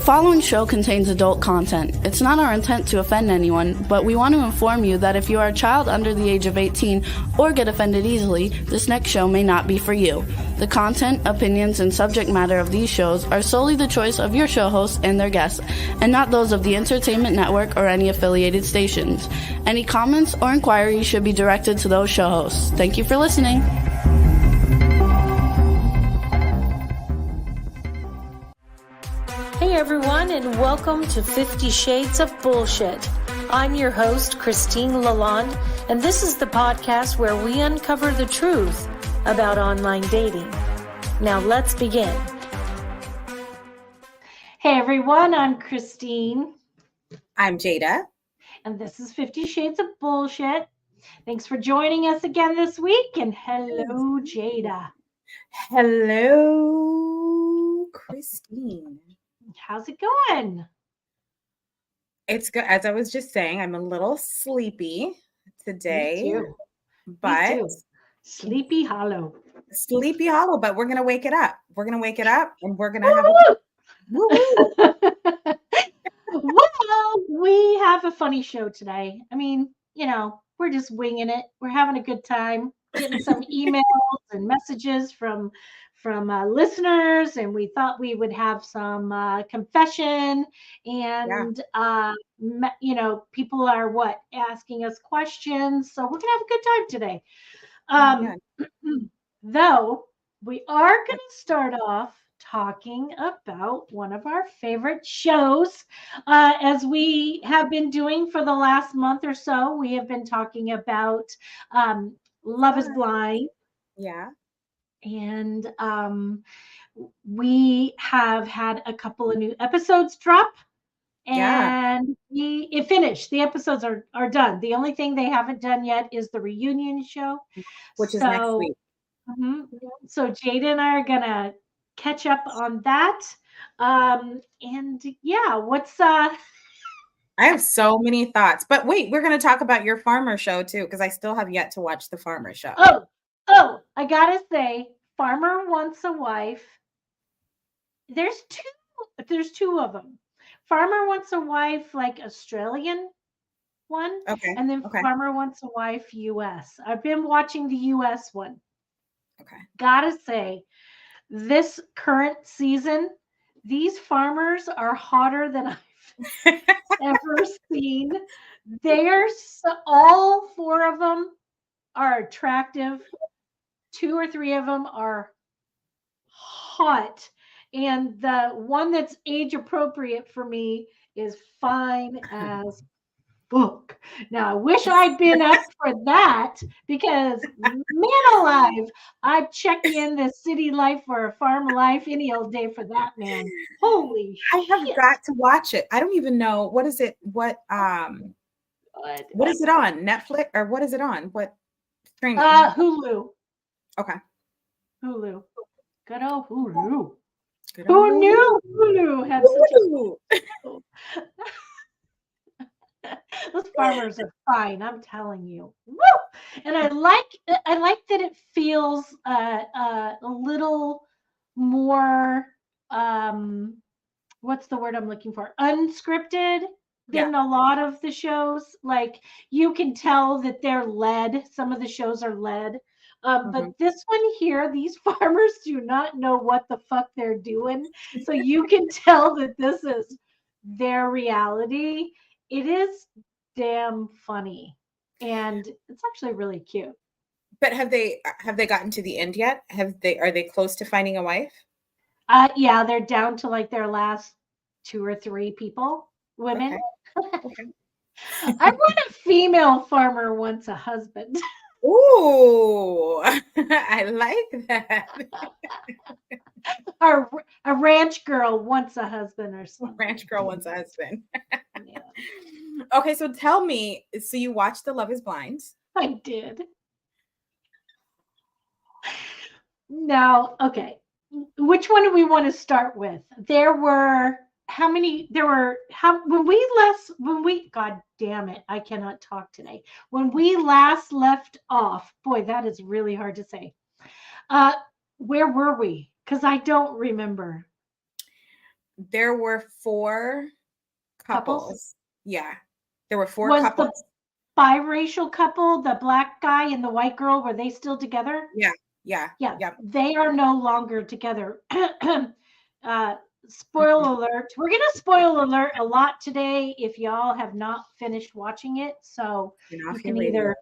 following show contains adult content. It's not our intent to offend anyone, but we want to inform you that if you are a child under the age of 18 or get offended easily, this next show may not be for you. The content, opinions, and subject matter of these shows are solely the choice of your show hosts and their guests, and not those of the Entertainment Network or any affiliated stations. Any comments or inquiries should be directed to those show hosts. Thank you for listening. Hey everyone, and welcome to 50 Shades of Bullshit. I'm your host, Christine Lalonde, and this is the podcast where we uncover the truth about online dating. Now let's begin. Hey everyone, I'm Christine. I'm Jada. And this is 50 Shades of Bullshit. Thanks for joining us again this week, and hello, Jada. Hello, Christine. How's it going? It's good. As I was just saying, I'm a little sleepy today. Me too. But Me too. Sleepy Hollow. Sleepy Hollow, but we're gonna wake it up. We're gonna wake it up and we're gonna have a woo-woo. Well, we have a funny show today. I mean, you know, we're just winging it. We're having a good time, getting some emails and messages from listeners, and we thought we would have some confession, and you know, people are asking us questions, so we're gonna have a good time today. Though we are going to start off talking about one of our favorite shows, as we have been doing for the last month or so. We have been talking about Love is Blind. Yeah. And we have had a couple of new episodes drop, and it finished. The episodes are done. The only thing they haven't done yet is the reunion show, which is next week. So Jada and I are gonna catch up on that. And yeah, what's I have so many thoughts, but wait, we're gonna talk about your farmer show too, because I still have yet to watch the farmer show. Oh, I gotta say, Farmer Wants a Wife. There's two of them. Farmer Wants a Wife, like Australian one, okay, and then Farmer Wants a Wife US. I've been watching the US one. Okay. Gotta say, this current season, these farmers are hotter than I've ever seen. All four of them are attractive. 2 or 3 of them are hot. And the one that's age appropriate for me is fine as fuck. Now, I wish I'd been up for that, because, man alive, I'd check in the city life or a farm life any old day for that, man. Holy shit. I have got to watch it. I don't even know. What is it? What is it on? Netflix? Or what is it on? What streaming? Hulu. Okay. Hulu. Good old Hulu. Who knew Hulu had such a... Those farmers are fine, I'm telling you. Woo! And I like that it feels a little more what's the word I'm looking for? Unscripted than a lot of the shows. Like, you can tell that they're led. Some of the shows are led. But this one here, these farmers do not know what the fuck they're doing. So you can tell that this is their reality. It is damn funny, and it's actually really cute. But have they gotten to the end yet? Are they close to finding a wife? Yeah, they're down to like their last 2 or 3 women. Okay. I want a female farmer wants a husband. Ooh, I like that. Or a ranch girl wants a husband or something. Ranch girl wants a husband. Yeah. Okay, so tell me, so you watched the Love is Blind? I did. Now, okay. Which one do we want to start with? God damn it, I cannot talk today. When we last left off, boy, that is really hard to say. Where were we? Because I don't remember. there were 4 couples. Yeah. There were 4 Was couples. the biracial couple, the black guy and the white girl, were they still together? Yeah. They are no longer together. Spoiler alert. We're gonna spoil alert a lot today if y'all have not finished watching it. So you can either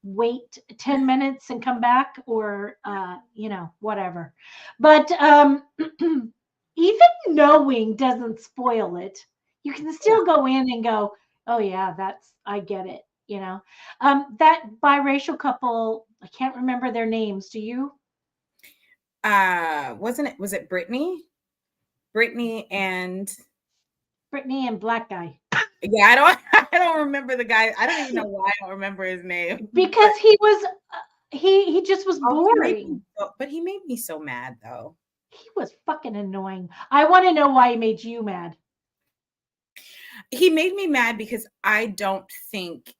wait 10 minutes and come back, or whatever. But even knowing doesn't spoil it. You can still go in and go, oh yeah, I get it. That biracial couple, I can't remember their names. Do you? Was it Brittany? Brittany and black guy. Yeah, I don't remember the guy. I don't even know why I don't remember his name. Because he was he just was boring. But he made me so mad though. He was fucking annoying. I want to know why he made you mad. He made me mad because I don't think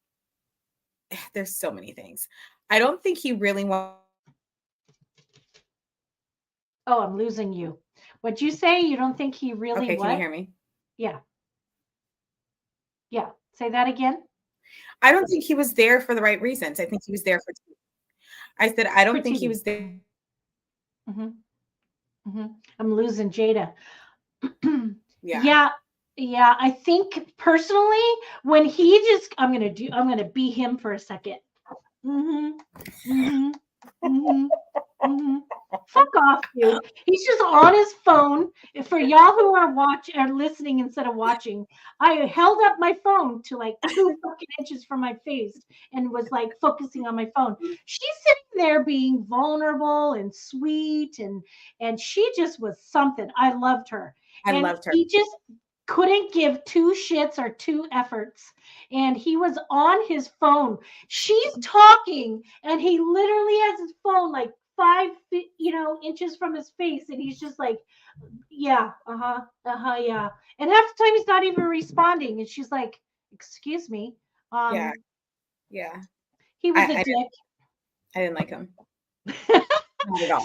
there's so many things. I don't think he really wants. Oh, I'm losing you. What'd you say? You don't think he really Okay, can you hear me? Yeah. Say that again. I don't think he was there for the right reasons. I think he was there for TV. I said I don't think he was there. I'm losing Jada. Yeah. Yeah. I think personally, when he just, I'm gonna be him for a second. Fuck off, dude. He's just on his phone. For y'all who are listening instead of watching, I held up my phone to like 2 fucking inches from my face and was like focusing on my phone. She's sitting there being vulnerable and sweet, and she just was something. I loved her. I loved her. He just couldn't give 2 shits or 2 efforts, and he was on his phone. She's talking, and he literally has his phone like 5 inches from his face, and he's just like, yeah, yeah. And half the time he's not even responding, and she's like, excuse me. Yeah. He was a dick. I didn't like him.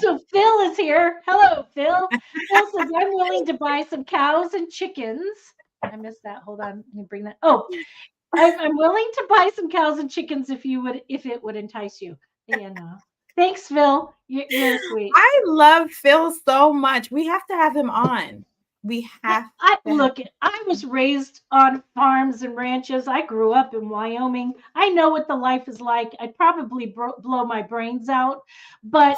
So Phil is here. Hello, Phil. Phil says, I'm willing to buy some cows and chickens. I missed that. Hold on. Let me bring that. Oh, I'm willing to buy some cows and chickens if it would entice you. Yeah, no. Thanks, Phil. You're sweet. I love Phil so much. We have to have him on. We have. I was raised on farms and ranches. I grew up in Wyoming. I know what the life is like. I'd probably blow my brains out. But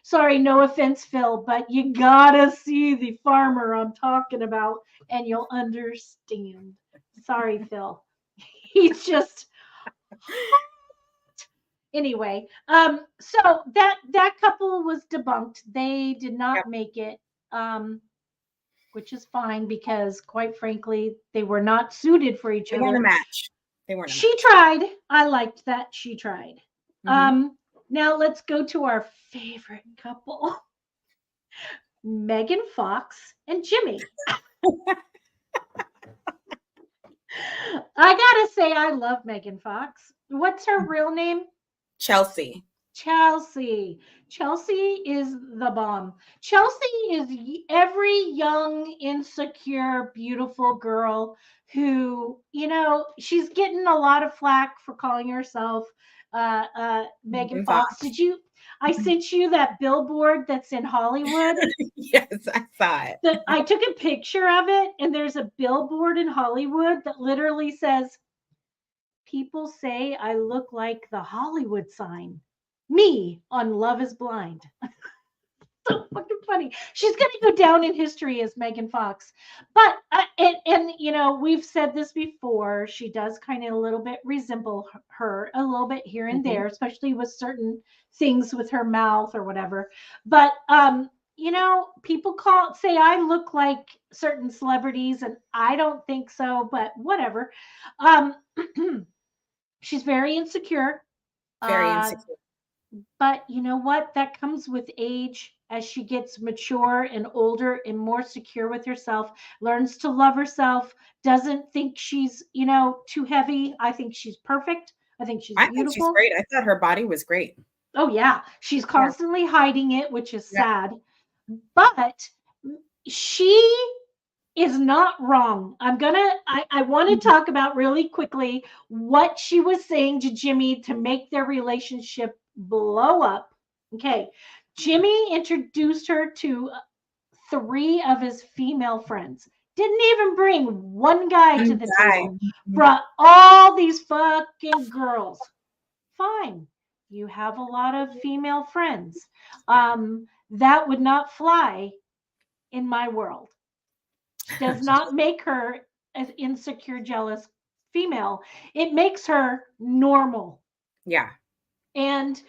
sorry, no offense, Phil, but you gotta see the farmer I'm talking about, and you'll understand. Sorry, Phil. He's just. Anyway, so that couple was debunked. They did not make it. Which is fine because, quite frankly, they were not suited for each other. They weren't a match. She tried. I liked that she tried. Now let's go to our favorite couple, Megan Fox and Jimmy. I gotta say, I love Megan Fox. What's her real name? Chelsea. Chelsea is the bomb. Chelsea is every young, insecure, beautiful girl who, she's getting a lot of flack for calling herself Megan Fox. I sent you that billboard that's in Hollywood. Yes, I saw it. I took a picture of it, and there's a billboard in Hollywood that literally says, people say I look like the Hollywood sign. Me on Love is Blind. So fucking funny. She's going to go down in history as Megan Fox. But, we've said this before. She does kind of a little bit resemble her a little bit here and there, especially with certain things with her mouth or whatever. But, people say I look like certain celebrities, and I don't think so, but whatever. She's very insecure. Very insecure. But you know what? That comes with age. As she gets mature and older and more secure with herself, learns to love herself, doesn't think she's, too heavy. I think she's perfect. I think she's beautiful. I think she's great. I thought her body was great. Oh, yeah. She's constantly hiding it, which is sad. But, she is not wrong. I want to talk about really quickly what she was saying to Jimmy to make their relationship blow up. Okay. Jimmy introduced her to 3 of his female friends. Didn't even bring one guy to the table. Brought all these fucking girls. Fine. You have a lot of female friends. That would not fly in my world. Does not make her an insecure, jealous female. It makes her normal. Yeah. And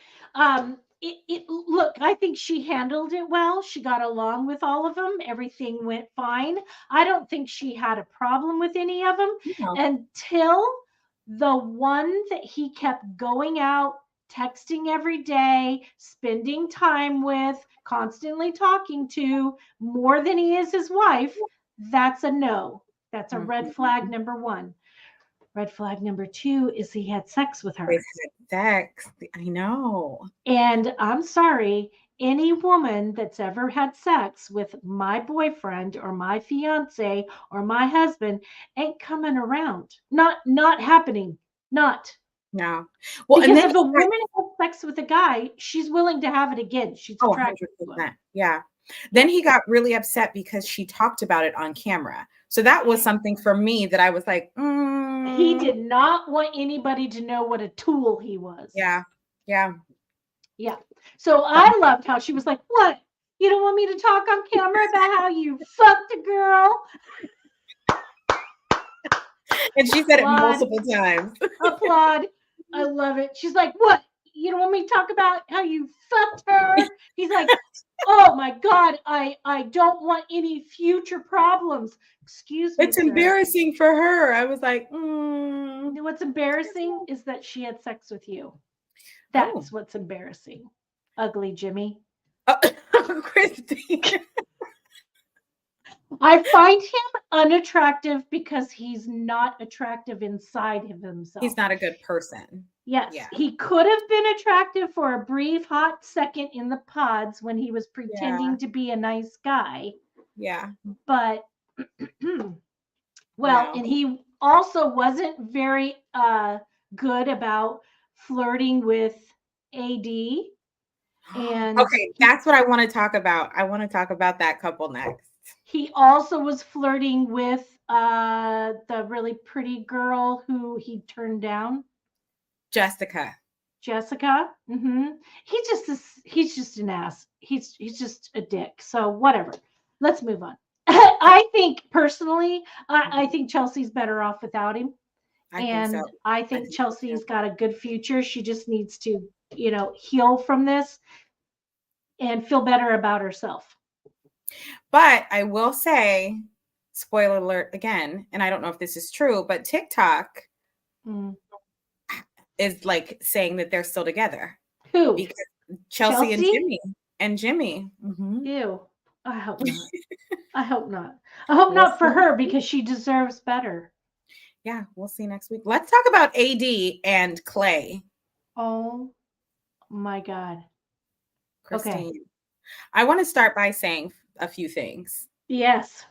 look, I think she handled it well. She got along with all of them. Everything went fine. I don't think she had a problem with any of them until the one that he kept going out, texting every day, spending time with, constantly talking to more than he is his wife. That's a no. That's a red flag number 1. Red flag number 2 is he had sex with her. They had sex. I know. And I'm sorry, any woman that's ever had sex with my boyfriend or my fiance or my husband ain't coming around. Not happening. Not. No. Well, because if a woman has sex with a guy, she's willing to have it again. She's attracted to him. Yeah. Then he got really upset because she talked about it on camera. So that was something for me that I was like, He did not want anybody to know what a tool he was. Yeah. Yeah. Yeah. So I loved how she was like, what? You don't want me to talk on camera about how you fucked a girl? And she said it multiple times. Applaud. I love it. She's like, what? You don't want me to talk about how you fucked her? He's like, oh my God, I don't want any future problems. Excuse me. It's embarrassing for her. I was like, What's embarrassing is that she had sex with you. That's what's embarrassing. Ugly Jimmy. Christy. I find him unattractive because he's not attractive inside of himself. He's not a good person. Yes. Yeah. He could have been attractive for a brief hot second in the pods when he was pretending to be a nice guy. Yeah. But and he also wasn't very good about flirting with AD. And okay, that's what I want to talk about. I want to talk about that couple next. He also was flirting with the really pretty girl who he turned down. Jessica. Mm-hmm. He's just an ass. He's just a dick. So whatever. Let's move on. I think personally, I think Chelsea's better off without him. I think Chelsea's got a good future. She just needs to, heal from this and feel better about herself. But I will say, spoiler alert again, and I don't know if this is true, but TikTok is like saying that they're still together. Who? Because Chelsea? and Jimmy. Mm-hmm. Ew. I hope not. I hope not. I hope not for her because she deserves better. Yeah, we'll see next week. Let's talk about AD and Clay. Oh my God. Christine. Okay. I want to start by saying a few things. Yes.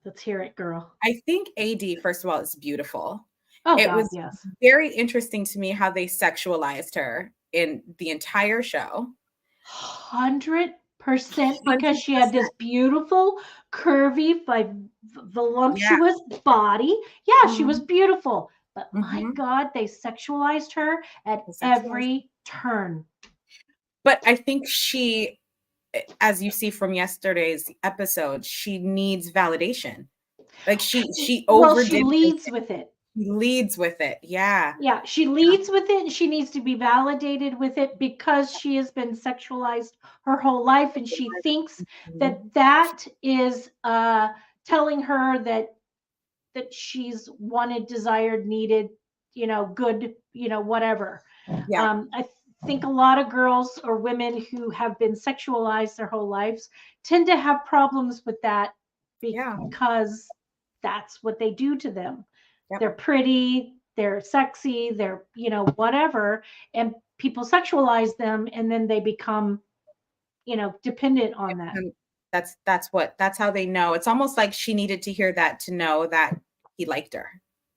Let's hear it, girl. I think AD, first of all, is beautiful. Oh, it God, was yes. very interesting to me how they sexualized her in the entire show. 100%, because she had this beautiful, curvy, voluptuous body. Yeah, she was beautiful. But my God, they sexualized her at every turn. But I think she, as you see from yesterday's episode, she needs validation. Like she overdid. She leads with it. She leads with it. Yeah. Yeah. She leads with it. And she needs to be validated with it because she has been sexualized her whole life. And she thinks that is telling her that she's wanted, desired, needed, good, whatever. Yeah. I think a lot of girls or women who have been sexualized their whole lives tend to have problems with that because that's what they do to them. Yep. They're pretty, they're sexy, they're, whatever. And people sexualize them and then they become, dependent on that. That's how they know. It's almost like she needed to hear that to know that he liked her.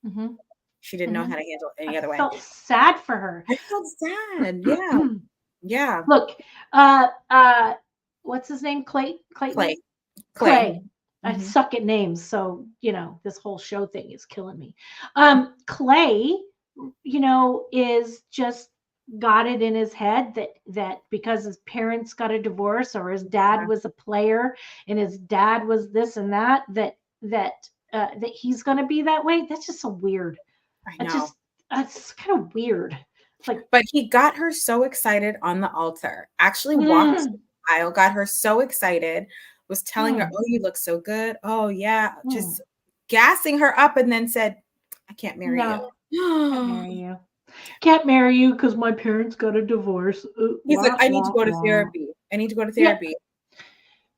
Mhm. She didn't know Mhm. how to handle it any I other way. felt sad for her. I felt sad. Yeah. Yeah. Look, what's his name? Clayton? Clay. Clay. I Mhm. suck at names, so this whole show thing is killing me. Clay, is just got it in his head that because his parents got a divorce or his dad Yeah. was a player and his dad was this and that he's going to be that way. That's just so weird. I know. That's kind of weird. Like, But he got her so excited on the altar. Actually walked mm, the aisle, got her so excited, was telling her, mm, "Oh, you look so good. Oh, yeah." mm. Just gassing her up and then said, "I can't marry No, you." can't marry you. Can't marry you because my parents got a divorce. He's like, Wah, "I need to wah, go to wah. therapy. I need to go to Yeah, therapy."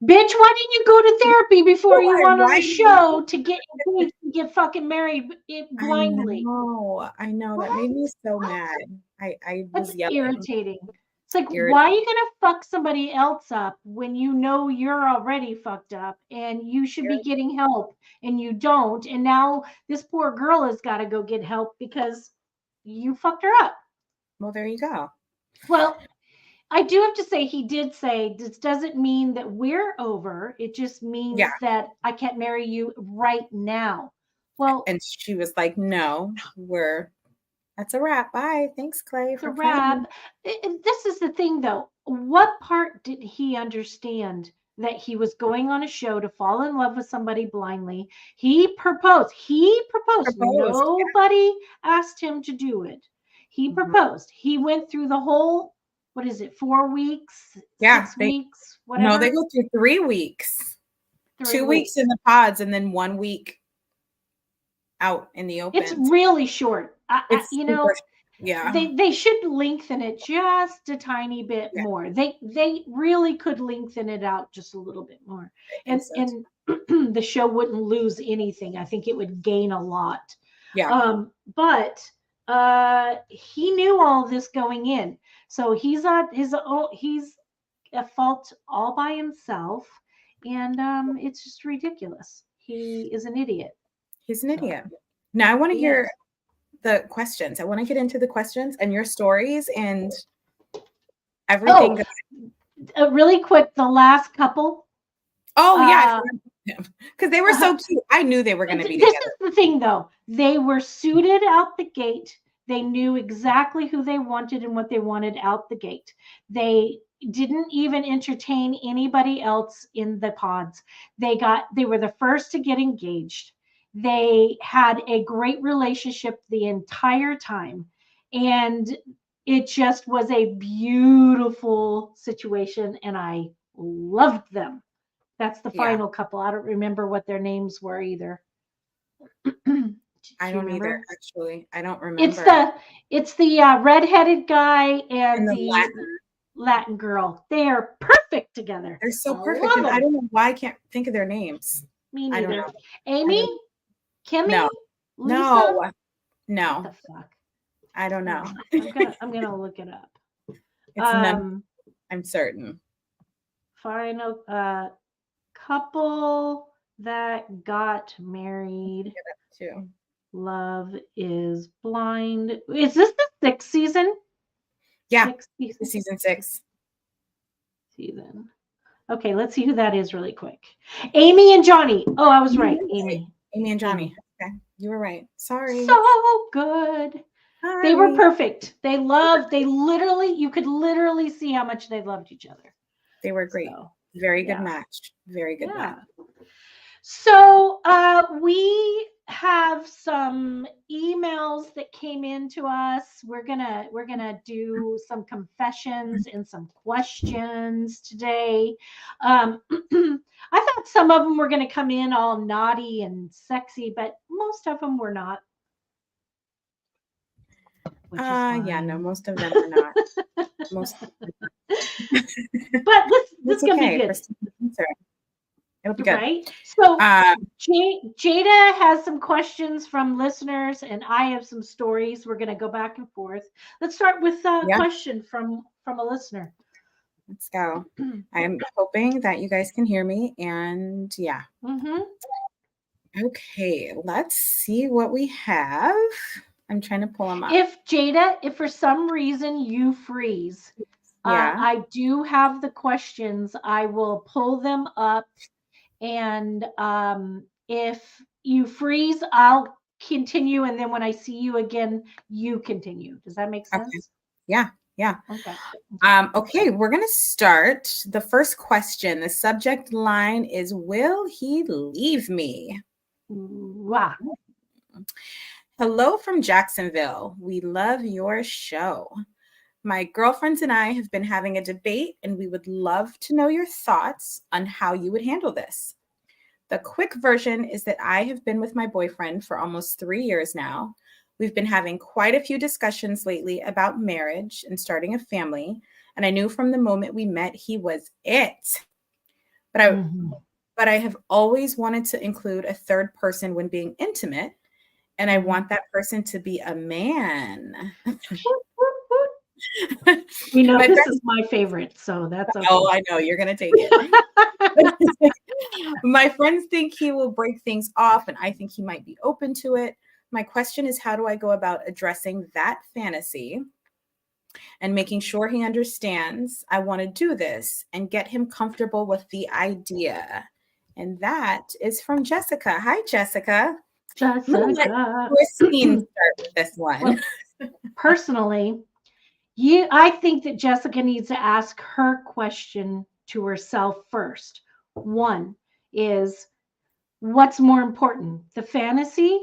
bitch, why didn't you go to therapy before you went on Why a did you show to get engaged and get fucking married blindly? I know. That What? made me so What? mad. I That's was yelling. irritating. It's like, why are Irritated. you gonna fuck somebody else up when you know you're already fucked up and you should be getting help and you don't? And now this poor girl has got to go get help because you fucked her up. Well, there you go. Well, I do have to say, he did say, this doesn't mean that we're over. It just means Yeah. that I can't marry you right now. Well, And she was like, "No, that's a wrap. Bye. Thanks, Clay, it's a for playing." wrap. This is the thing, though. What part did he understand that he was going on a show to fall in love with somebody blindly? He proposed. He proposed. Proposed. Nobody asked him to do it. He Mhm. proposed. He went through the whole, what is it, 4 weeks, Yeah, 6 they weeks, no, they whatever, go through 3 weeks. 3 2 weeks weeks. in the pods and then 1 week out in the It's open. really short. It's super yeah. They should lengthen it just a tiny bit Yeah, more. They really could lengthen it out just a little bit more. I think And so too. the show wouldn't lose anything. I think it would gain a lot. Yeah. But he knew all this going in. So he's at his own, he's at fault all by himself. And it's just ridiculous. He is an idiot. He's an So idiot. Now I wanna he hear is. the questions. I wanna get into the questions and your stories and Oh, everything that really quick, the last couple. Oh, yeah, I Uh, forgot about them 'cause they were so cute. I knew they were gonna be this together. is the thing, though. They were suited out the gate. They knew exactly who they wanted and what they wanted out the gate. They didn't even entertain anybody else in the pods. They were the first to get engaged. They had a great relationship the entire time. And it just was a beautiful situation. And I loved them. That's the Yeah, final couple. I don't remember what their names were either. Do I you don't either, remember? actually. I don't It's remember. the redheaded guy and And the the Latin Latin girl. They are perfect together. they're so I perfect, love and I them. don't know why I can't think of their names. Me I don't neither. know. I Amy, don't Kimmy, No. Lisa. No. What No. the fuck? I don't know. I'm gonna look it up. It's none I'm certain. Final couple that got married. Too. Love is Blind. Is this the 6th season? Yeah, 6th season. season 6. Okay, let's see who that is really quick. Amy and Johnny. Oh, I was right. Amy. Amy and Johnny. Okay, you were right. Sorry. So good. They were perfect. You could literally see how much they loved each other. They were great. So, Very good yeah. match. Very good match. So we have some emails that came in to us. We're gonna do some confessions and some questions today. I thought some of them were gonna come in all naughty and sexy, but most of them were not. Yeah, no, most of them are not. Most of them are not. But this is gonna okay. be good. It'll be good. Right. So Jada has some questions from listeners, and I have some stories. We're going to go back and forth. Let's start with a question from a listener. Let's go. I am hoping that you guys can hear me. And yeah. Mm-hmm. Okay, let's see what we have. I'm trying to pull them up. If Jada, if for some reason you freeze, Yeah. I do have the questions. I will pull them up, and if you freeze, I'll continue, and then when I see you again, you continue. Does that make sense? Okay. Yeah. Yeah. Okay. Okay, we're going to start. The first question, the subject line is, will he leave me? Wow. Hello from Jacksonville. We love your show. My girlfriends and I have been having a debate, and we would love to know your thoughts on how you would handle this. The quick version is that I have been with my boyfriend for almost 3 years now. We've been having quite a few discussions lately about marriage and starting a family, and I knew from the moment we met he was it. But I have always wanted to include a third person when being intimate, and I want that person to be a man. We know this is my favorite, so that's okay. Oh, I know you're gonna take it. My friends think he will break things off, and I think he might be open to it. My question is, how do I go about addressing that fantasy and making sure he understands I want to do this and get him comfortable with the idea? And that is from Jessica. Hi, Jessica. Jessica. Christine, start with this one. Well, personally, I think that Jessica needs to ask her question to herself first. One is, what's more important, the fantasy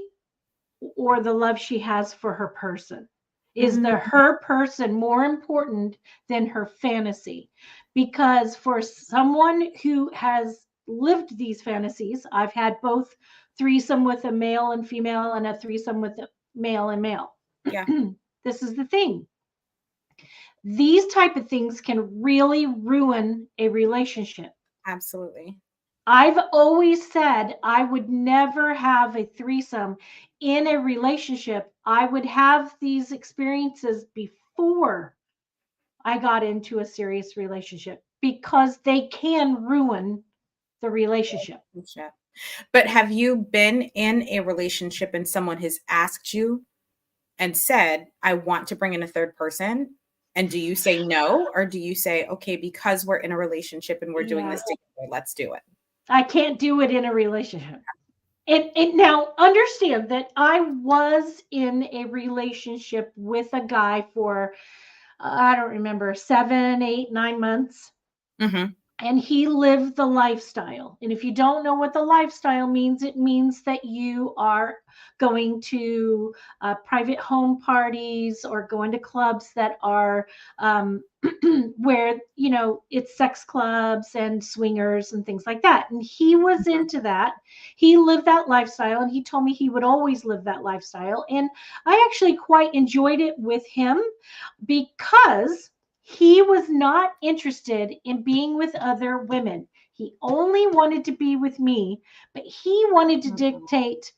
or the love she has for her person? Is her person more important than her fantasy? Because for someone who has lived these fantasies, I've had both threesome with a male and female and a threesome with a male and male. Yeah. This is the thing. These type of things can really ruin a relationship. Absolutely. I've always said I would never have a threesome in a relationship. I would have these experiences before I got into a serious relationship because they can ruin the relationship. But have you been in a relationship and someone has asked you and said, I want to bring in a third person? And do you say no? Or do you say, okay, because we're in a relationship and we're doing this together, let's do it? I can't do it in a relationship. And now understand that I was in a relationship with a guy for, I don't remember, 7, 8, 9 months. Mm-hmm. And he lived the lifestyle. And if you don't know what the lifestyle means, it means that you are going to private home parties or going to clubs that are where, you know, it's sex clubs and swingers and things like that. And he was into that. He lived that lifestyle, and he told me he would always live that lifestyle. And I actually quite enjoyed it with him because he was not interested in being with other women. He only wanted to be with me, but he wanted to dictate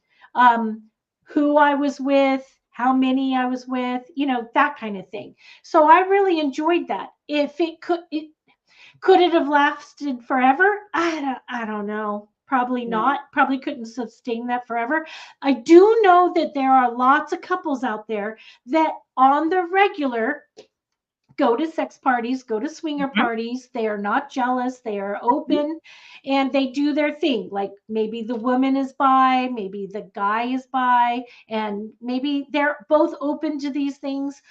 who I was with, how many I was with, you know, that kind of thing. So I really enjoyed that. If could it have lasted forever? I don't know. Probably not. Probably couldn't sustain that forever. I do know that there are lots of couples out there that on the regular go to sex parties, go to swinger parties. They are not jealous. They are open and they do their thing. Like maybe the woman is bi, maybe the guy is bi, and maybe they're both open to these things.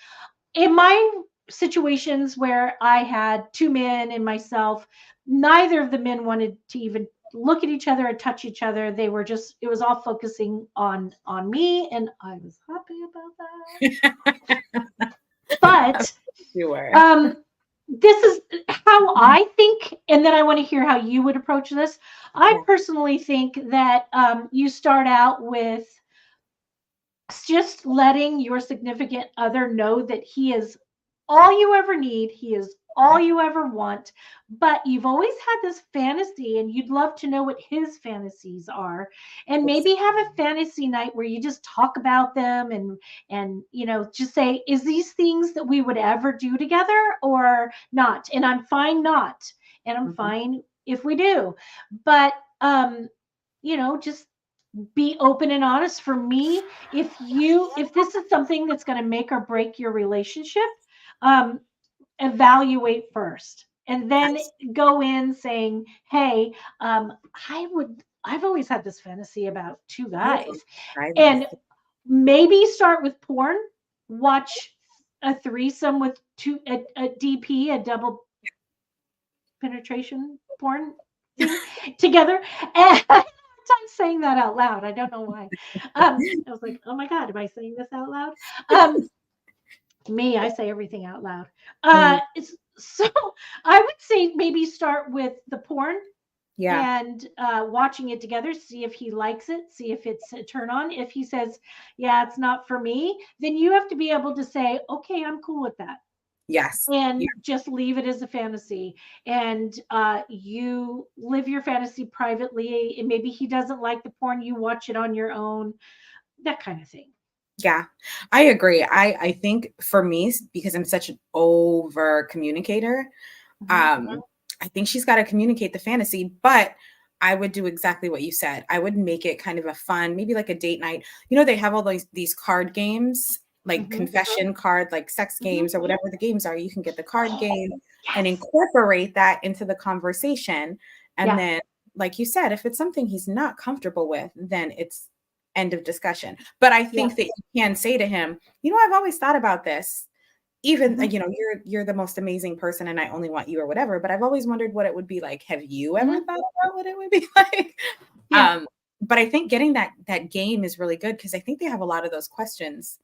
In my situations where I had 2 men and myself, neither of the men wanted to even look at each other or touch each other. They were just, it was all focusing on me, and I was happy about that. But this is how I think, and then I want to hear how you would approach this. I personally think that you start out with just letting your significant other know that he is all you ever need. He is all you ever want, but you've always had this fantasy and you'd love to know what his fantasies are, and maybe have a fantasy night where you just talk about them and just say, is these things that we would ever do together or not? And I'm fine not, and I'm fine if we do, but just be open and honest. For me, if this is something that's going to make or break your relationship, evaluate first and then go in saying, hey, I've always had this fantasy about two guys, and maybe start with porn, watch a threesome with a DP, a double penetration porn thing together. And I'm saying that out loud. I don't know why. I was like, oh my God, am I saying this out loud? I say everything out loud. So I would say maybe start with the porn. Yeah. And watching it together, see if he likes it, see if it's a turn on. If he says, yeah, it's not for me, then you have to be able to say, okay, I'm cool with that. Yes. And just leave it as a fantasy. And you live your fantasy privately. And maybe he doesn't like the porn, you watch it on your own, that kind of thing. Yeah, I agree. I think for me, because I'm such an over communicator, I think she's got to communicate the fantasy, but I would do exactly what you said. I would make it kind of a fun, maybe like a date night. They have all these card games, like confession card, like sex games or whatever the games are. You can get the card game and incorporate that into the conversation. And then, like you said, if it's something he's not comfortable with, then it's end of discussion. But I think that you can say to him, I've always thought about this. Even, you're the most amazing person and I only want you or whatever, but I've always wondered what it would be like. Have you ever thought about what it would be like? But I think getting that game is really good because I think they have a lot of those questions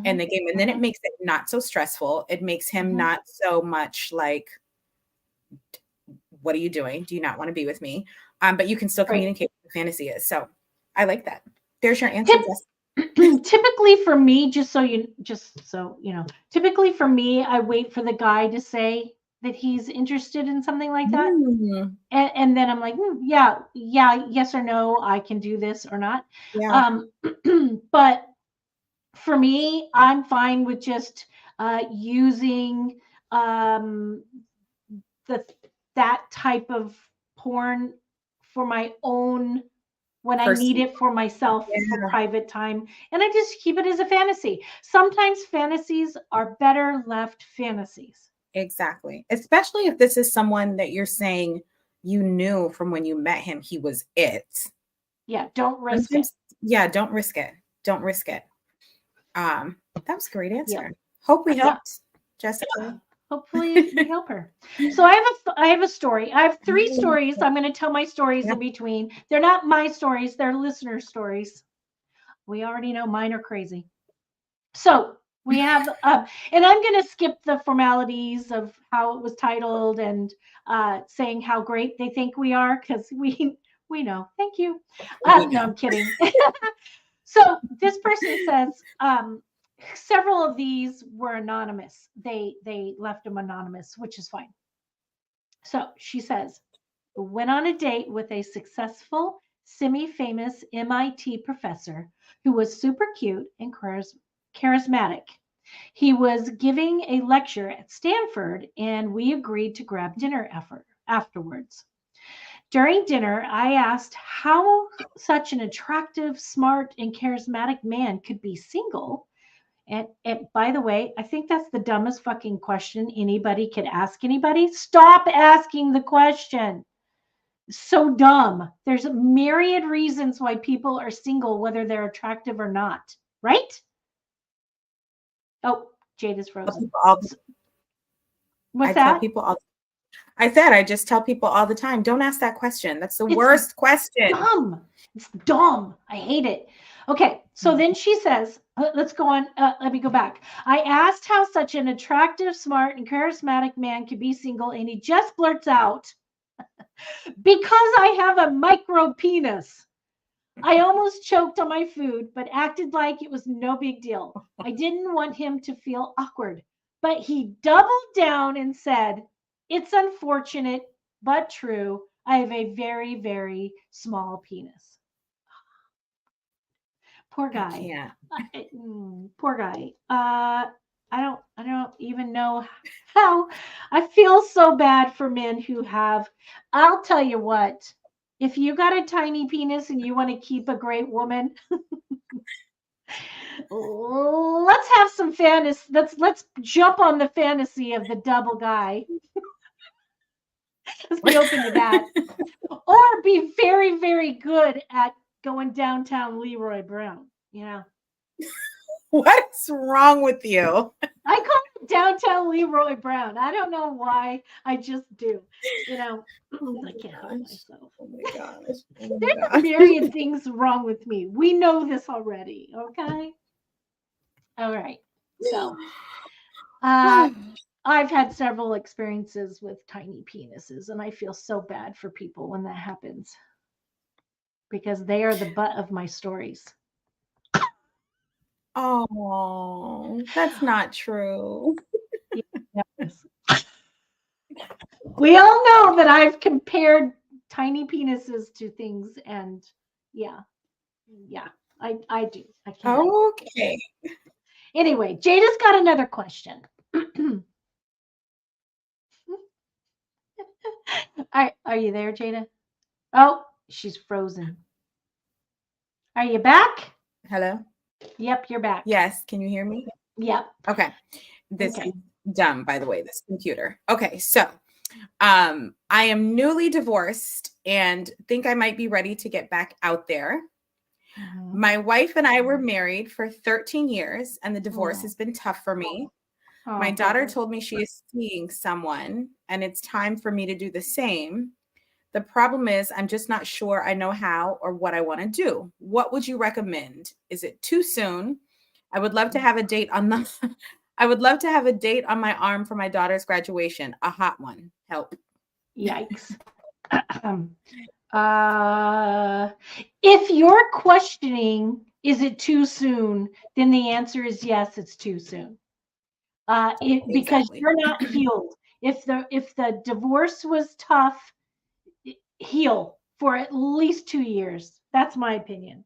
in the game. And then it makes it not so stressful. It makes him not so much like, what are you doing? Do you not want to be with me? But you can still communicate what the fantasy is. So I like that. There's your answer. Typically for me, typically for me, I wait for the guy to say that he's interested in something like that. And then I'm like, yes or no, I can do this or not. But for me, I'm fine with just using that type of porn for my own, when I need it for myself for private time. And I just keep it as a fantasy. Sometimes fantasies are better left fantasies. Exactly. Especially if this is someone that you're saying you knew from when you met him, he was it. Yeah. Don't risk it. Yeah. Don't risk it. Don't risk it. That was a great answer. Yeah. Hope we helped, Jessica. Hopefully we help her. So I have a story. I have 3 stories. I'm going to tell my stories in between. They're not my stories. They're listener stories. We already know mine are crazy. So we have, and I'm going to skip the formalities of how it was titled and saying how great they think we are, because we know. Thank you. No, I'm kidding. So this person says, several of these were anonymous. They left them anonymous, which is fine. So she says, went on a date with a successful, semi-famous MIT professor who was super cute and charismatic. He was giving a lecture at Stanford, and we agreed to grab dinner afterwards. During dinner, I asked how such an attractive, smart, and charismatic man could be single. And by the way, I think that's the dumbest fucking question anybody could ask anybody. Stop asking the question. So dumb. There's a myriad reasons why people are single, whether they're attractive or not. Right? Oh, Jade is frozen. What's that? I just tell people all the time, don't ask that question. That's the worst question. Dumb. It's dumb. I hate it. Okay, so then she says, let's go on. Let me go back. I asked how such an attractive, smart, and charismatic man could be single, and he just blurts out, because I have a micro penis. I almost choked on my food, but acted like it was no big deal. I didn't want him to feel awkward, but he doubled down and said, It's unfortunate, but true. I have a very, very small penis. Poor I guy. can't. Poor guy. I don't even know how. I feel so bad for men who have. I'll tell you what. If you got a tiny penis and you want to keep a great woman, let's have some fantasy. Let's jump on the fantasy of the double guy. Let's be open to that. Or be very, very good at going downtown Leroy Brown. You know. What's wrong with you? I call it downtown Leroy Brown. I don't know why. I just do. You know, I can't help myself. Oh my gosh. Oh my There's a gosh. myriad things wrong with me. We know this already. Okay. All right. So, I've had several experiences with tiny penises, and I feel so bad for people when that happens because they are the butt of my stories. Oh, that's not true. Yes. We all know that I've compared tiny penises to things, and yeah, I do. I can't. Okay. Anyway, Jada's got another question. Are you there, Jada? Oh, she's frozen. Are you back? Hello? Yep, you're back. Yes. Can you hear me? Yep. Okay. This Okay. is dumb, by the way, this computer. Okay. So I am newly divorced and think I might be ready to get back out there. My wife and I were married for 13 years, and the divorce has been tough for me. My daughter told me she is seeing someone, and it's time for me to do the same. The problem is, I'm just not sure I know how or what I want to do. What would you recommend? Is it too soon? I would love to have a date on the. I would love to have a date on my arm for my daughter's graduation. A hot one. Help. Yikes. If you're questioning, is it too soon? Then the answer is yes, it's too soon. Because Exactly. you're not healed. If the divorce was tough, heal for at least 2 years. That's my opinion.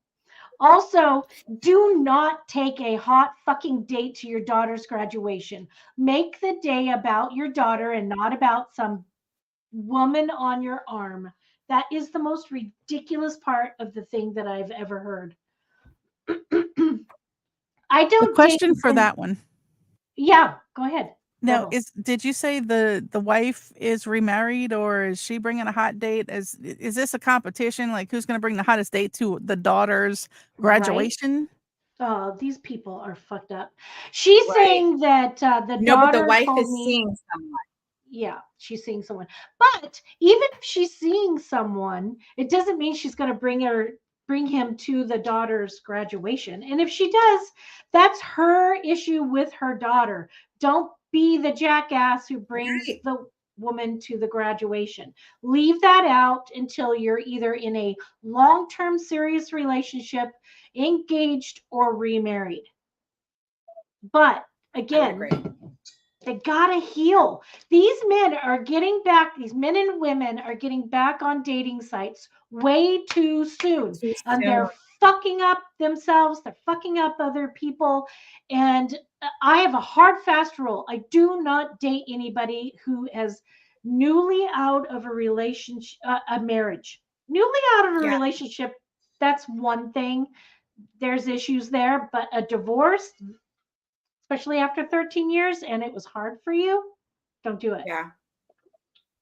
Also, do not take a hot fucking date to your daughter's graduation. Make the day about your daughter and not about some woman on your arm. That is the most ridiculous part of the thing that I've ever heard. I don't The question date for women- that one. Yeah, go ahead. Now, Rebel. did you say the wife is remarried, or is she bringing a hot date? Is this a competition? Like, who's going to bring the hottest date to the daughter's graduation? Oh, these people are fucked up. She's Right. saying that the No, but daughter the wife told is me, seeing someone. yeah, she's seeing someone. But even if she's seeing someone, it doesn't mean she's going to bring him to the daughter's graduation. And if she does, that's her issue with her daughter. Don't be the jackass who brings Right. the woman to the graduation. Leave that out until you're either in a long-term serious relationship, engaged, or remarried. But I would again, agree. they gotta heal. These men are getting back, these men and women are getting back on dating sites way too soon. Too And soon. they're fucking up themselves, they're fucking up other people. And I have a hard, fast rule. I do not date anybody who is newly out of a relationship, a marriage. Newly out of a Yeah. relationship, that's one thing. There's issues there, but a divorce, especially after 13 years, and it was hard for you, don't do it. Yeah.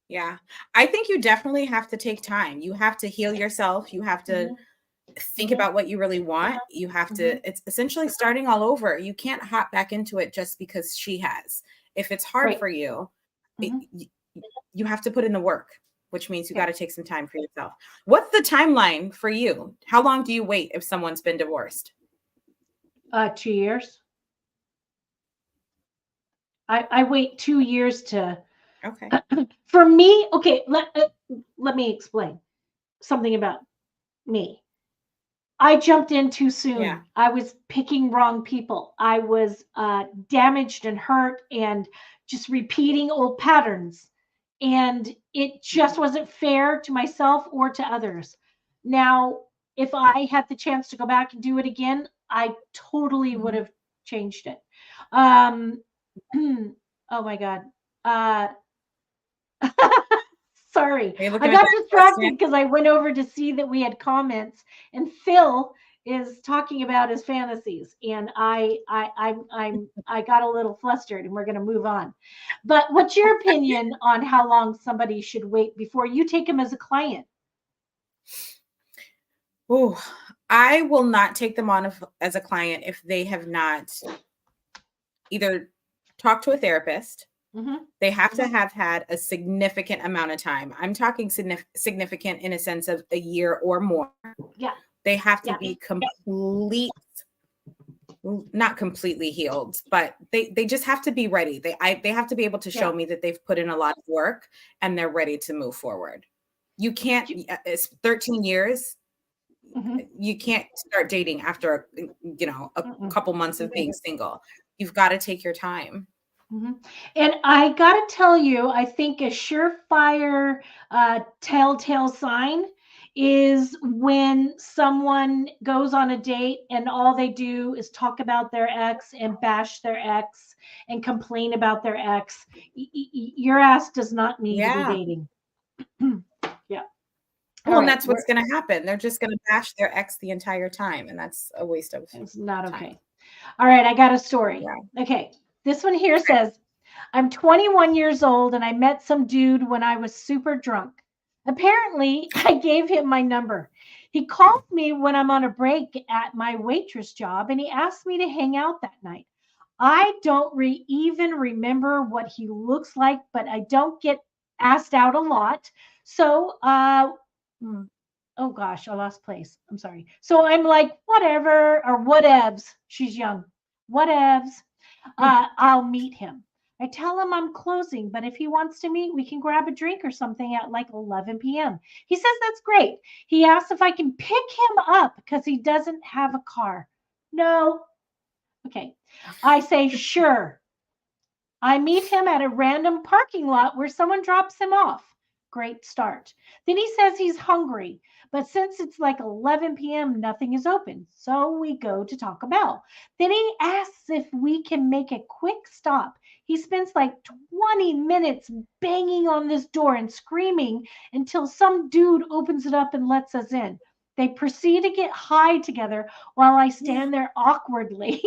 Yeah. I think you definitely have to take time. You have to heal yourself. You have to think about what you really want. You have to, it's essentially starting all over. You can't hop back into it just because she has. If it's hard Right. for you, Mhm. you have to put in the work, which means you Yeah. got to take some time for yourself. What's the timeline for you? How long do you wait if someone's been divorced? 2 years. I wait 2 years to. Okay. For me, okay, let me explain something about me. I jumped in too soon. Yeah. I was picking wrong people. I was damaged and hurt and just repeating old patterns. and it just wasn't fair to myself or to others. Now, if I had the chance to go back and do it again, I totally would have changed it. Um, oh my God. Sorry, Are you I looking at got that distracted question? because I went over to see that we had comments, and Phil is talking about his fantasies, and I got a little flustered, and we're going to move on. But what's your opinion on how long somebody should wait before you take them as a client? Oh, I will not take them on as a client if they have not either talked to a therapist. Mm-hmm. They have to have had a significant amount of time. I'm talking significant in a sense of a year or more. Yeah. They have to Yeah. be not completely healed, but they just have to be ready. They have to be able to show me that they've put in a lot of work and they're ready to move forward. You can't, it's 13 years. Mm-hmm. You can't start dating after a couple months of being single. You've got to take your time. Mm-hmm. And I got to tell you, I think a surefire telltale sign is when someone goes on a date and all they do is talk about their ex and bash their ex and complain about their ex. Your ass does not need to be dating. Yeah. Well, and that's what's going to happen. They're just going to bash their ex the entire time, and that's a waste of It's not time. okay. All right, I got a story. Yeah. Okay. This one here says, I'm 21 years old and I met some dude when I was super drunk. Apparently, I gave him my number. He called me when I'm on a break at my waitress job and he asked me to hang out that night. I don't even remember what he looks like, but I don't get asked out a lot. So, oh gosh, I lost place. I'm sorry. So I'm like, whatever, or whatevs. She's young. Whatevs. I'll meet him. I tell him I'm closing, but if he wants to meet, we can grab a drink or something at like 11 p.m. He says that's great. He asks if I can pick him up because he doesn't have a car. No. Okay. I say, sure. I meet him at a random parking lot where someone drops him off. Great start. Then he says he's hungry, but since it's like 11 p.m., nothing is open. So we go to Taco Bell. Then he asks if we can make a quick stop. He spends like 20 minutes banging on this door and screaming until some dude opens it up and lets us in. They proceed to get high together while I stand there awkwardly.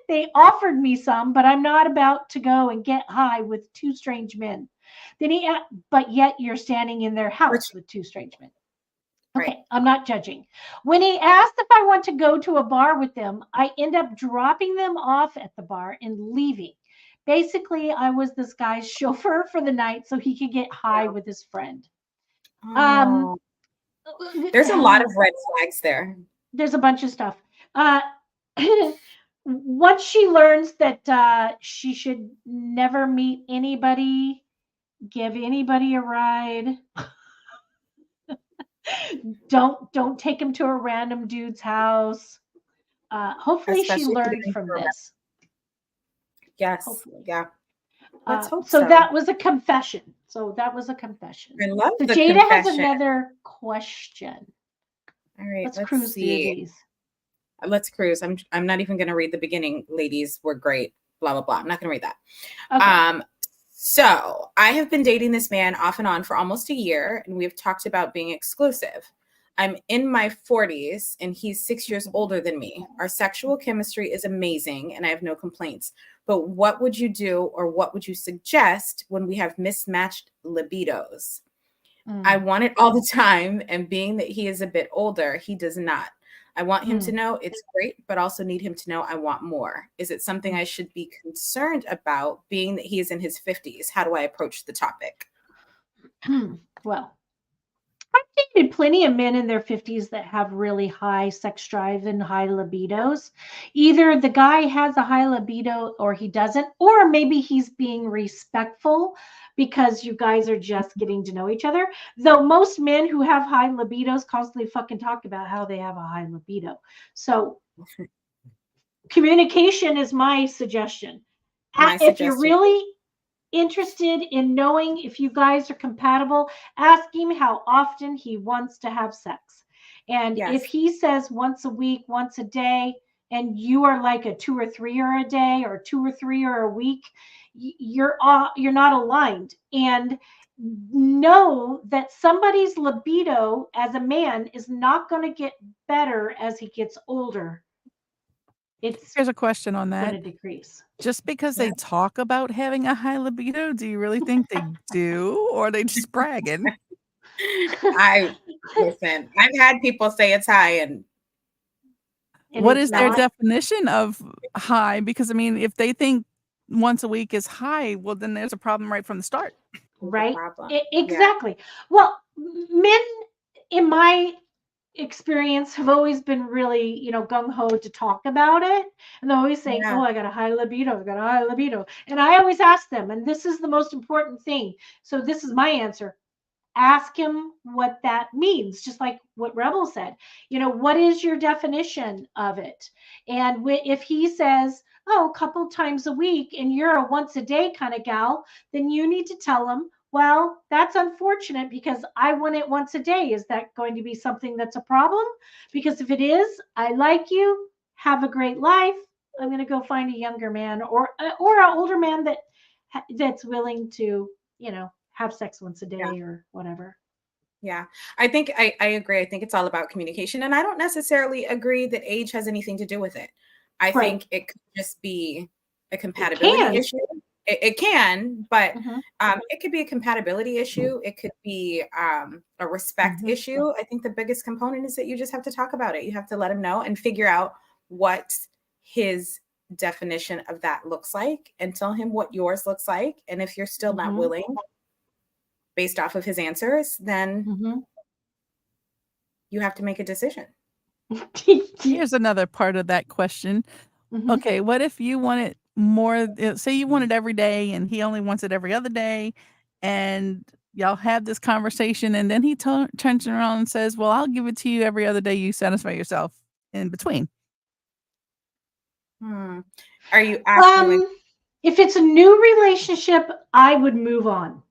They offered me some, but I'm not about to go and get high with two strange men. Then but yet you're standing in their house with two strange men. Okay, right. I'm not judging. When he asked if I want to go to a bar with them, I end up dropping them off at the bar and leaving. Basically, I was this guy's chauffeur for the night so he could get high with his friend. There's a lot of red flags there. There's a bunch of stuff. Once she learns that she should never meet anybody, give anybody a ride. Don't take him to a random dude's house. Hopefully she learned from this. Yes. Hopefully. Yeah. Let's hope so. That was a confession. I love the Jada confession. has another question. All right. Let's cruise through these. Let's cruise. I'm not even going to read the beginning. Ladies were great. Blah, blah, blah. I'm not going to read that. Okay. So I have been dating this man off and on for almost a year, and we've talked about being exclusive. I'm in my 40s, and he's 6 years older than me. Our sexual chemistry is amazing, and I have no complaints. But what would you do, or what would you suggest when we have mismatched libidos? I want it all the time, and being that he is a bit older, he does not. I want him to know it's great, but also need him to know I want more. Is it something I should be concerned about, being that he is in his 50s? How do I approach the topic? Well, I've dated plenty of men in their 50s that have really high sex drive and high libidos. Either the guy has a high libido or he doesn't, or maybe he's being respectful because you guys are just getting to know each other. Though most men who have high libidos constantly fucking talk about how they have a high libido. So communication is my suggestion. If you're really interested in knowing if you guys are compatible, ask him how often he wants to have sex. And if Yes. he says once a week, once a day, and you are like a 2 or 3 or a day or 2 or 3 or a week, you're not aligned. And know that somebody's libido as a man is not going to get better as he gets older. It's Here's a question on going that. to decrease. Just because Yeah. they talk about having a high libido, do you really think they do, or are they just bragging? Listen, I've had people say it's high, and What it's is their not. definition of high? Because I mean, if they think once a week is high, well, then there's a problem right from the start. there's a Right? problem. Exactly. Well, men, in my experience, have always been really, gung ho to talk about it. And they're always saying, Yeah. oh, I got a high libido, I got a high libido. And I always ask them, and this is the most important thing. So this is my answer. Ask him what that means, just like what Rebel said. What is your definition of it? And if he says, oh, a couple times a week, and you're a once a day kind of gal, then you need to tell him, well, that's unfortunate because I want it once a day. Is that going to be something that's a problem? Because if it is, I like you, have a great life. I'm going to go find a younger man or an older man that's willing to, have sex once a day or whatever. Yeah, I think I agree. I think it's all about communication. And I don't necessarily agree that age has anything to do with it. I Right. think it could just be a compatibility issue. It can, but it could be a compatibility issue. It could be a respect issue. I think the biggest component is that you just have to talk about it. You have to let him know and figure out what his definition of that looks like and tell him what yours looks like. And if you're still not willing, based off of his answers, then you have to make a decision. Here's another part of that question. Okay, what if you want it more? Say you want it every day, and he only wants it every other day, and y'all have this conversation, and then he turns around and says, "Well, I'll give it to you every other day. You satisfy yourself in between." Are you asking? If it's a new relationship, I would move on.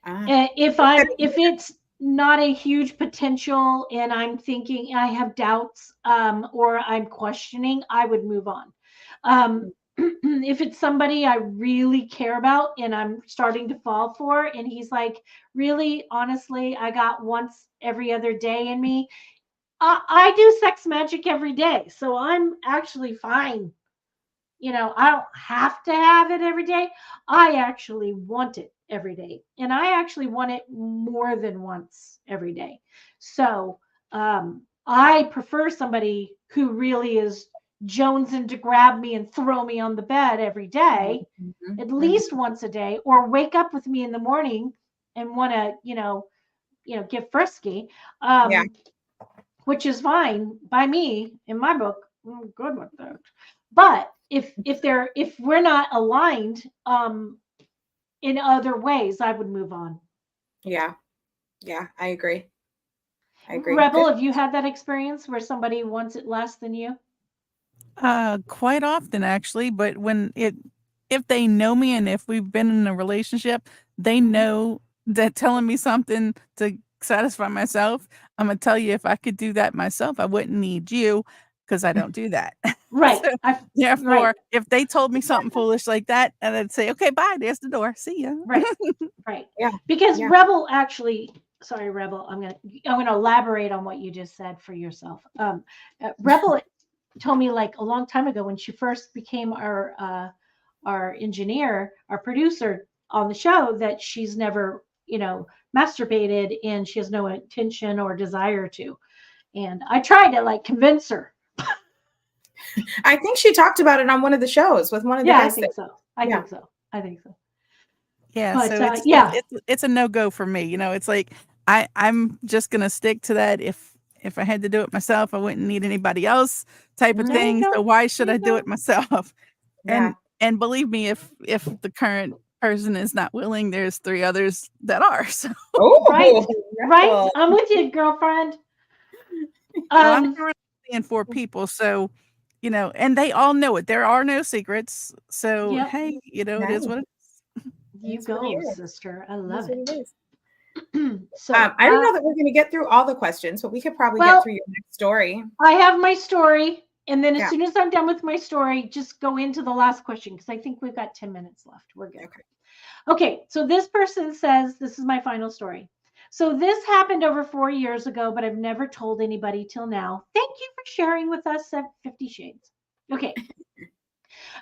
If it's not a huge potential and I'm thinking I have doubts or I'm questioning, I would move on. If it's somebody I really care about and I'm starting to fall for, and he's like, really, honestly, I got once every other day in me. I do sex magic every day, so I'm actually fine. I don't have to have it every day. I actually want it every day. And I actually want it more than once every day. So I prefer somebody who really is jonesing to grab me and throw me on the bed every day, at least once a day, or wake up with me in the morning and want to, get frisky, which is fine by me in my book. I'm good with that. But if we're not aligned in other ways, I would move on. Yeah, I agree. Rebel, have you had that experience where somebody wants it less than you? Quite often, actually. But if they know me and if we've been in a relationship, they know that telling me something to satisfy myself, I'm gonna tell you, if I could do that myself, I wouldn't need you, because I don't do that. Right. So, therefore, if they told me something foolish like that, and I'd say, okay, bye, there's the door, see ya. Right. Yeah. Because Rebel actually, sorry, Rebel, I'm gonna elaborate on what you just said for yourself. Rebel told me like a long time ago when she first became our engineer, our producer on the show, that she's never, masturbated and she has no intention or desire to. And I tried to like convince her. I think she talked about it on one of the shows with one of the guests. I think so. I think so. Yeah, But, so it's a no-go for me. It's like I'm just gonna stick to that. If I had to do it myself, I wouldn't need anybody else type of thing. So why should I do it myself? Yeah. And believe me, if the current person is not willing, there's 3 others that are. So right. I'm with you, girlfriend. well, I'm currently seeing 4 people, so and they all know it. There are no secrets. So hey, it is what it is. You That's what he go, is. sister. I That's love what it. it is. So I don't know that we're going to get through all the questions, but we could probably well, get through your next story. I have my story. And then as Yeah. soon as I'm done with my story, just go into the last question because I think we've got 10 minutes left. We're good. Okay. So this person says, this is my final story. So this happened over 4 years ago, but I've never told anybody till now. Thank you for sharing with us at 50 Shades. Okay.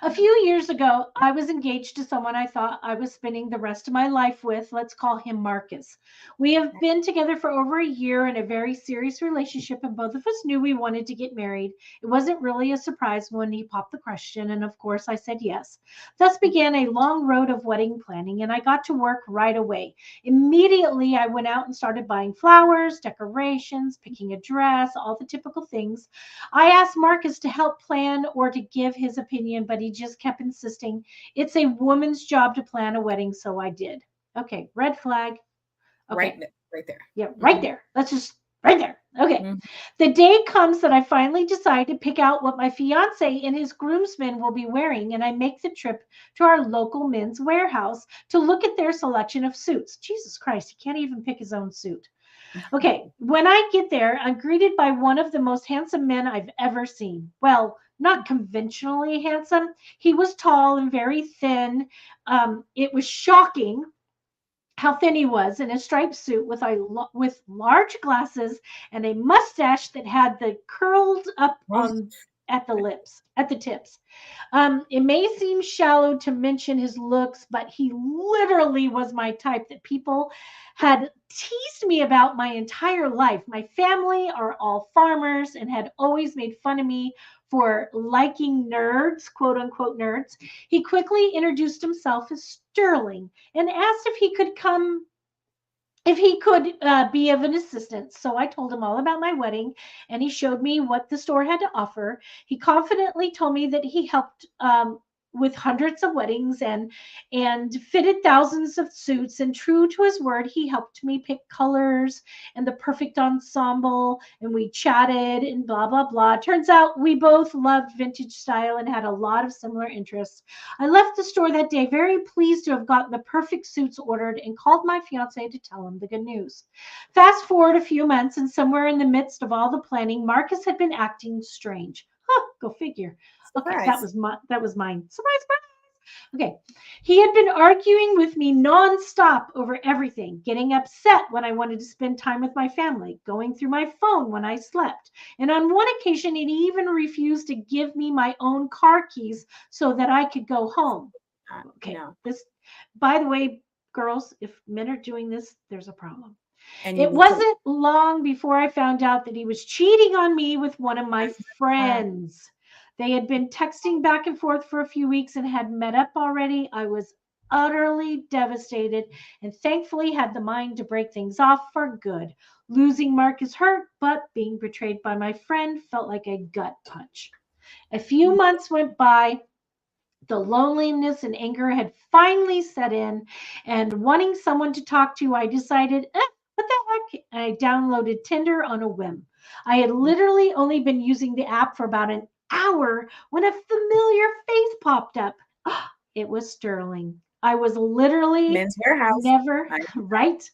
A few years ago, I was engaged to someone I thought I was spending the rest of my life with. Let's call him Marcus. We have been together for over a year in a very serious relationship, and both of us knew we wanted to get married. It wasn't really a surprise when he popped the question, and of course I said yes. Thus began a long road of wedding planning, and I got to work right away. Immediately, I went out and started buying flowers, decorations, picking a dress, all the typical things. I asked Marcus to help plan or to give his opinion, but he just kept insisting it's a woman's job to plan a wedding, so I did. Okay, red flag. Okay. Right there. Yeah, right there. That's just right there. Okay. Mhm. The day comes that I finally decide to pick out what my fiance and his groomsmen will be wearing, and I make the trip to our local men's warehouse to look at their selection of suits. Jesus Christ, he can't even pick his own suit. Okay, when I get there, I'm greeted by one of the most handsome men I've ever seen. Well, not conventionally handsome. He was tall and very thin. It was shocking how thin he was in a striped suit with large glasses and a mustache that had the curled up on at the lips, at the tips. It may seem shallow to mention his looks, but he literally was my type that people had teased me about my entire life. My family are all farmers and had always made fun of me for liking nerds, quote unquote nerds. He quickly introduced himself as Sterling and asked if he could be of an assistance. So I told him all about my wedding, and he showed me what the store had to offer. He confidently told me that he helped with hundreds of weddings and fitted thousands of suits. And true to his word, he helped me pick colors and the perfect ensemble. And we chatted and blah blah blah. Turns out we both loved vintage style and had a lot of similar interests. I left the store that day very pleased to have gotten the perfect suits ordered and called my fiance to tell him the good news. Fast forward a few months, and somewhere in the midst of all the planning, Marcus had been acting strange. Huh, go figure. Okay, that was mine. Surprise. Okay. He had been arguing with me nonstop over everything, getting upset when I wanted to spend time with my family, going through my phone when I slept. And on one occasion, he even refused to give me my own car keys so that I could go home. Okay. No. This, by the way, girls, if men are doing this, there's a problem. And It wasn't long before I found out that he was cheating on me with one of my friends. They had been texting back and forth for a few weeks and had met up already. I was utterly devastated and thankfully had the mind to break things off for good. Losing Marcus hurt, but being betrayed by my friend felt like a gut punch. A few months went by. The loneliness and anger had finally set in, and wanting someone to talk to, I decided, what the heck? I downloaded Tinder on a whim. I had literally only been using the app for about an hour when a familiar face popped up. It was Sterling. I was literally Men's Warehouse. Right?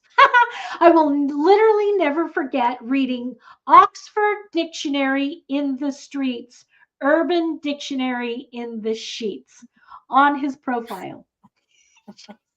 I will literally never forget reading Oxford Dictionary in the Streets, Urban Dictionary in the Sheets on his profile.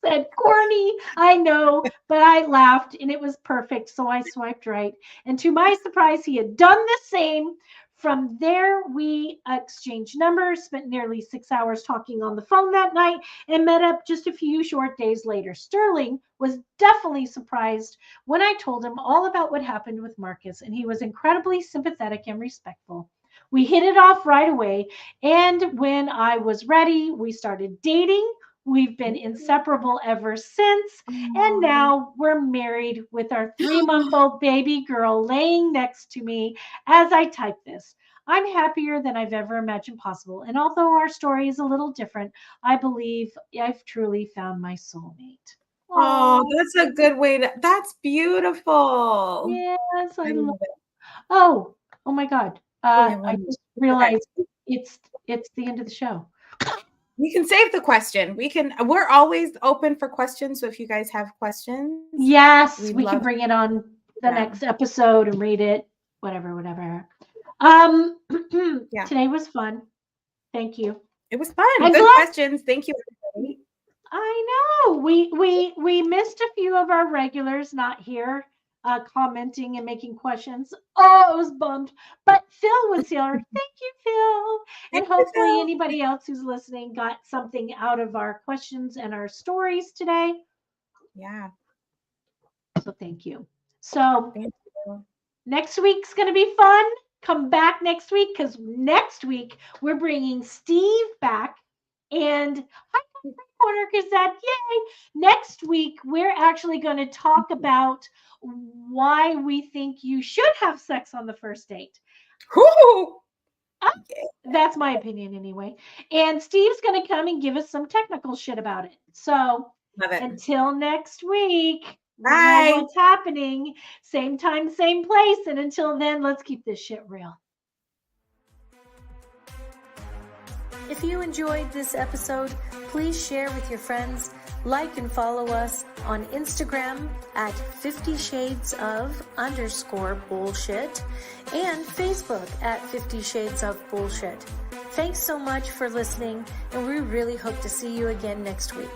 Said, corny, I know, but I laughed and it was perfect. So I swiped right. And to my surprise, he had done the same. From there, we exchanged numbers, spent nearly 6 hours talking on the phone that night, and met up just a few short days later. Sterling was definitely surprised when I told him all about what happened with Marcus, and he was incredibly sympathetic and respectful. We hit it off right away, and when I was ready, we started dating. We've been inseparable ever since, and now we're married with our 3-month-old baby girl laying next to me as I type this. I'm happier than I've ever imagined possible, and although our story is a little different, I believe I've truly found my soulmate. Oh, that's a good way to. That's beautiful. Yes, I love it. Oh my God! I just realized it's the end of the show. We can save the question. We're always open for questions. So if you guys have questions, Yes, we'd we can love- bring it on the Yeah. next episode and read it. Whatever. Yeah. Today was fun. Thank you. it was fun. I'm Good glad- questions. Thank you, everybody. I know we missed a few of our regulars not here, commenting and making questions. Oh, I was bummed, but Phil was here. Thank you, Phil. And Thank you, hopefully Phil. anybody else who's listening got something out of our questions and our stories today. Yeah. So thank you. So Thank you. next week's going to be fun. Come back next week because next week we're bringing Steve back. And hi, Corner Gazette. Yay! Next week we're actually going to talk about why we think you should have sex on the first date. Woo! That's my opinion anyway. And Steve's going to come and give us some technical shit about it. So Love it. until next week, we Bye. know what's happening. Same time, same place. And until then, let's keep this shit real. If you enjoyed this episode, please share with your friends, like and follow us on Instagram at 50 Shades of _bullshit and Facebook at 50 Shades of Bullshit. Thanks so much for listening, and we really hope to see you again next week.